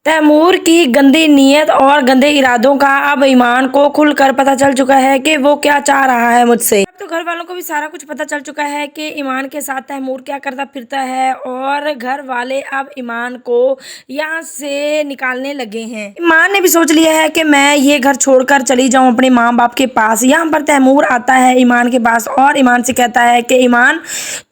तैमूर की गंदी नीयत और गंदे इरादों का अब ईमान को खुलकर पता चल चुका है कि वो क्या चाह रहा है मुझसे। अब तो घर वालों को भी सारा कुछ पता चल चुका है कि ईमान के साथ तैमूर क्या करता फिरता है और घर वाले अब ईमान को यहाँ से निकालने लगे हैं। ईमान ने भी सोच लिया है कि मैं ये घर छोड़कर चली जाऊं अपने माँ बाप के पास। यहाँ पर तैमूर आता है ईमान के पास और ईमान से कहता है कि ईमान,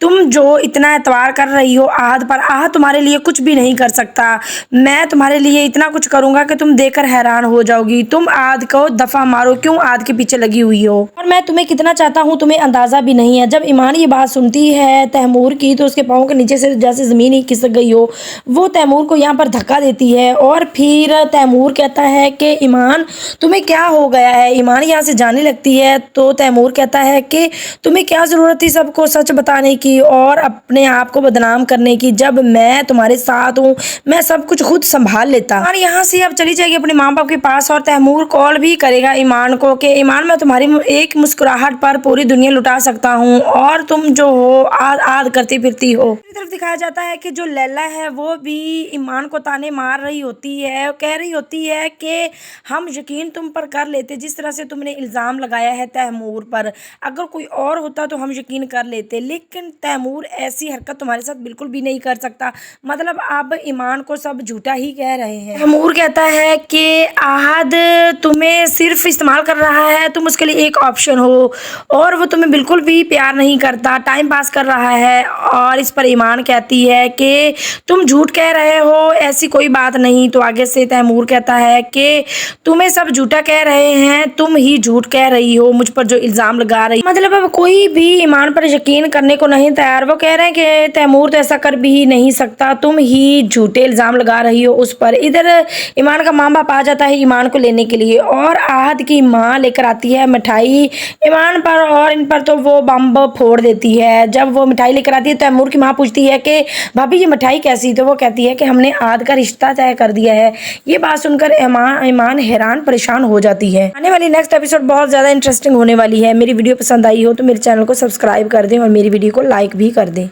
तुम जो इतना एतवार कर रही हो आहद पर, आहद तुम्हारे लिए कुछ भी नहीं कर सकता। मैं तुम्हारे लिए इतना कुछ करूंगा कि तुम देखकर हैरान हो जाओगी। तुम आहद को दफा मारो, क्यों आहद के पीछे लगी हुई हो, और मैं तुम्हें कितना चाहता हूँ तुम्हें अंदाजा भी नहीं है। जब ईमान ये बात सुनती है तैमूर की तो उसके पाँव के नीचे से जैसे जमीन ही खिसक गई हो। वो तैमूर को यहाँ पर धक्का देती है और फिर तैमूर कहता है कि ईमान, तुम्हें क्या हो गया है। ईमान यहाँ से जाने लगती है तो तैमूर कहता है कि तुम्हें क्या ज़रूरत थी सबको सच बताने की और अपने आप को बदनाम करने की। जब मैं तुम्हारे साथ हूँ मैं सब कुछ खुद संभाल लेता। और यहाँ से अब चली जाएगी अपने माँ बाप के पास और तैमूर कॉल भी करेगा ईमान को कि ईमान, मैं तुम्हारी एक मुस्कुराहट पर पूरी दुनिया लुटा सकता हूँ और तुम जो हो आद आद करती फिरती हो। दूसरी तरफ दिखाया जाता है कि जो लैला है वो भी ईमान को ताने मार रही होती है, कह रही होती है कि हम यकीन तुम पर कर लेते, जिस तरह से तुमने इल्ज़ाम लगाया है तैमूर पर। अगर कोई और होता तो हम यकीन कर लेते, लेकिन तैमूर ऐसी हरकत तुम्हारे साथ बिल्कुल भी नहीं कर सकता। मतलब आप ईमान को सब झूठा ही कह रहे हैं। तैमूर कहता है कि आहद तुम्हें सिर्फ इस्तेमाल कर रहा है, तुम उसके लिए एक ऑप्शन हो और वो तुम्हें बिल्कुल भी प्यार नहीं करता, टाइम पास कर रहा है। और इस पर ईमान कहती है कि तुम झूठ कह रहे हो, ऐसी कोई बात नहीं। तो आगे से तैमूर कहता है कि तुम्हें सब झूठा कह रहे हैं, तुम ही झूठ कह रही हो मुझ पर जो इल्ज़ाम लगा रही। मतलब अब कोई भी ईमान पर यकीन करने को नहीं तैयार। वो कह रहे हैं कि तैमूर तो ऐसा कर भी नहीं सकता, तुम ही झूठे इल्ज़ाम लगा रही हो उस पर। इधर ईमान का माँ बाप आ जाता है ईमान को लेने के लिए और आहद की माँ लेकर आती है मिठाई ईमान पर और इन पर तो वो बम फोड़ देती है। जब वो मिठाई लेकर आती है तैमूर की माँ पूछती है कि भाभी ये मिठाई कैसी, तो वो कहती है कि हमने आहद का रिश्ता तय कर दिया है। ये बात सुनकर ईमान हैरान परेशान हो जाती है। आने वाली नेक्स्ट एपिसोड बहुत ज़्यादा इंटरेस्टिंग होने वाली है। मेरी वीडियो पसंद आई हो तो मेरे चैनल को सब्सक्राइब कर दें और मेरी वीडियो को लाइक भी कर दें।